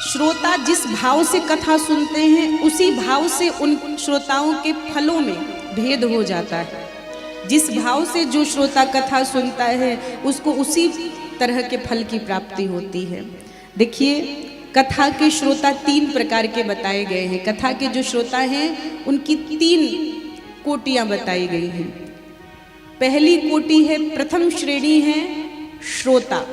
श्रोता जिस भाव से कथा सुनते हैं उसी भाव से उन श्रोताओं के फलों में भेद हो जाता है। जिस भाव से जो श्रोता कथा सुनता है उसको उसी तरह के फल की प्राप्ति होती है। देखिए, कथा के श्रोता 3 प्रकार के बताए गए हैं। कथा के जो श्रोता हैं उनकी 3 कोटियां बताई गई हैं। पहली कोटि है, प्रथम श्रेणी है श्रोता।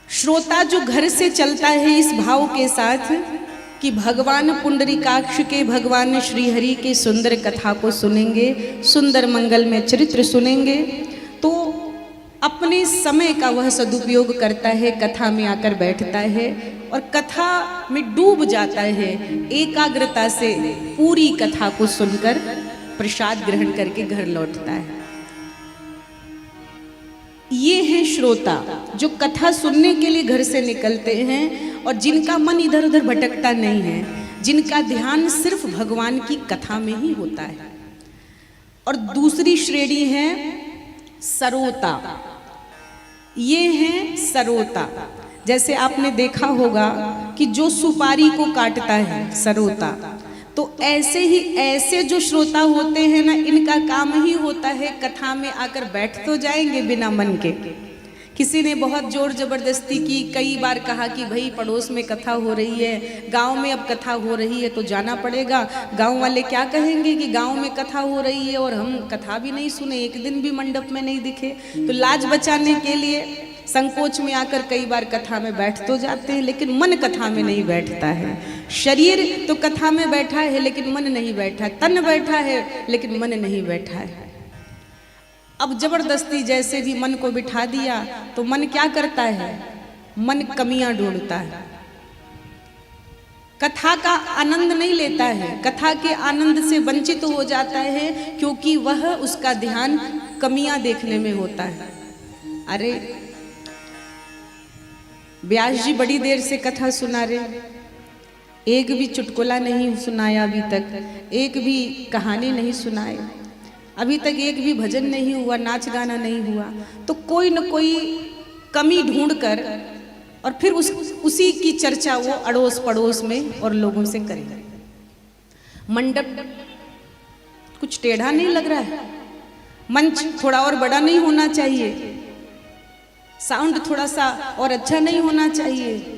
श्रोता जो घर से चलता है इस भाव के साथ कि भगवान पुंडरीकाक्ष के, भगवान श्री हरि के सुंदर कथा को सुनेंगे, सुंदर मंगल में चरित्र सुनेंगे, तो अपने समय का वह सदुपयोग करता है, कथा में आकर बैठता है और कथा में डूब जाता है। एकाग्रता से पूरी कथा को सुनकर प्रसाद ग्रहण करके घर लौटता है। ये है श्रोता जो कथा सुनने के लिए घर से निकलते हैं और जिनका मन इधर उधर भटकता नहीं है, जिनका ध्यान सिर्फ भगवान की कथा में ही होता है। और दूसरी श्रेणी है सरोता। ये है सरोता। जैसे आपने देखा होगा कि जो सुपारी को काटता है सरोता, तो ऐसे ही ऐसे जो श्रोता होते हैं ना, इनका काम ही होता है कथा में आकर बैठ तो जाएंगे बिना मन के। किसी ने बहुत जोर जबरदस्ती की, कई बार कहा कि भाई पड़ोस में कथा हो रही है, गांव में अब कथा हो रही है तो जाना पड़ेगा। गांव वाले क्या कहेंगे कि गांव में कथा हो रही है और हम कथा भी नहीं सुने, एक दिन भी मंडप में नहीं दिखे। तो लाज बचाने के लिए संकोच में आकर कई बार कथा में बैठ तो जाते हैं, लेकिन मन कथा में नहीं बैठता है। शरीर तो कथा में बैठा है लेकिन मन नहीं बैठा, तन बैठा है लेकिन मन नहीं बैठा है। अब जबरदस्ती जैसे भी मन को बिठा दिया तो मन क्या करता है? मन कमियां ढूंढता है, कथा का आनंद नहीं लेता है, कथा के आनंद से वंचित हो जाता है, क्योंकि वह उसका ध्यान कमियां देखने में होता है। अरे व्यास जी बड़ी देर से कथा सुना रहे, एक भी चुटकुला नहीं सुनाया अभी तक, एक भी कहानी नहीं सुनाए, अभी तक एक भी भजन नहीं हुआ, नाच गाना नहीं हुआ। तो कोई न कोई कमी ढूंढकर और फिर उसी की चर्चा वो अड़ोस पड़ोस में और लोगों से करेंगे। मंडप कुछ टेढ़ा नहीं लग रहा है, मंच थोड़ा और बड़ा नहीं होना चाहिए, साउंड थोड़ा सा और अच्छा नहीं होना चाहिए,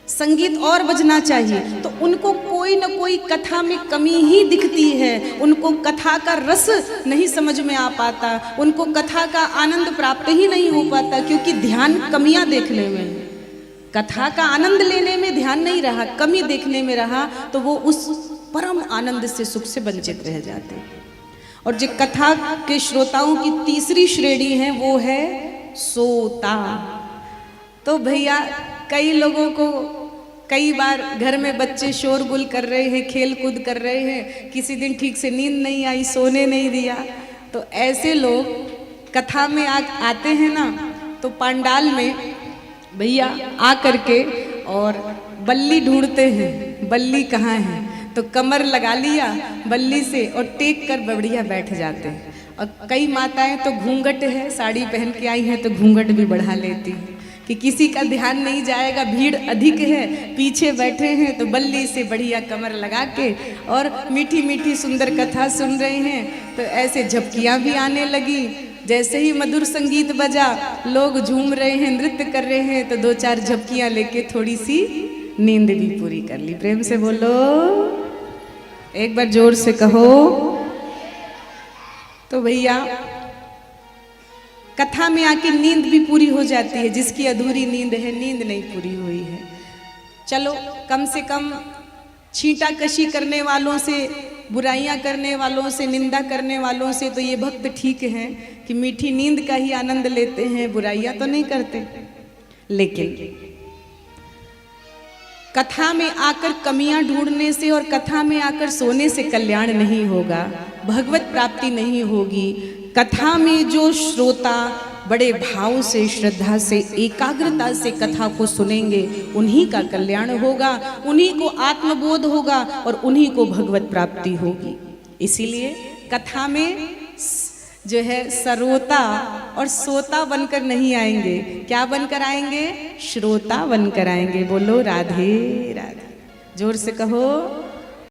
संगीत और बजना चाहिए। तो उनको कोई न कोई कथा में कमी ही दिखती है, उनको कथा का रस नहीं समझ में आ पाता, उनको कथा का आनंद प्राप्त ही नहीं हो पाता, क्योंकि ध्यान कमियां देखने में है। कथा का आनंद लेने में ध्यान नहीं रहा, कमी देखने में रहा, तो वो उस परम आनंद से, सुख से वंचित रह जाते हैं। और जो कथा के श्रोताओं की तीसरी श्रेणी है वो है सोता। तो भैया कई लोगों को कई बार घर में बच्चे शोरगुल कर रहे हैं, खेल कूद कर रहे हैं, किसी दिन ठीक से नींद नहीं आई, सोने नहीं दिया, तो ऐसे लोग कथा में आते हैं ना, तो पंडाल में भैया आ करके और बल्ली ढूंढते हैं, बल्ली कहाँ है, तो कमर लगा लिया बल्ली से और टेक कर बढ़िया बैठ जाते हैं। और कई माताएं तो घूंघट है, साड़ी पहन के आई हैं तो घूंघट भी बढ़ा लेती हैं कि किसी का ध्यान नहीं जाएगा, भीड़ अधिक है, पीछे बैठे हैं तो बल्ली से बढ़िया कमर लगा के और मीठी मीठी सुंदर कथा सुन रहे हैं। तो ऐसे झपकियां भी आने लगी, जैसे ही मधुर संगीत बजा, लोग झूम रहे हैं, नृत्य कर रहे हैं, तो 2-4 झपकियां लेके थोड़ी सी नींद भी पूरी कर ली। प्रेम से बोलो, एक बार जोर से कहो। तो भैया कथा में आके नींद भी पूरी हो जाती है, जिसकी अधूरी नींद है, नींद नहीं पूरी हुई है। चलो कम से कम छींटा कशी करने वालों से, बुराइयां करने वालों से, निंदा करने वालों से तो ये भक्त ठीक हैं कि मीठी नींद का ही आनंद लेते हैं, बुराइयां तो नहीं करते। लेकिन कथा में आकर कमियां ढूंढने से और कथा में आकर सोने से कल्याण नहीं होगा, भगवत प्राप्ति नहीं होगी। कथा में जो श्रोता बड़े भाव से, श्रद्धा से, एकाग्रता से कथा को सुनेंगे, उन्हीं का कल्याण होगा, उन्हीं को आत्मबोध होगा और उन्हीं को भगवत प्राप्ति होगी। इसीलिए कथा में जो है सरोता और सोता बनकर नहीं आएंगे, क्या बनकर आएंगे? श्रोता बनकर आएंगे। बोलो राधे राधे, जोर से कहो।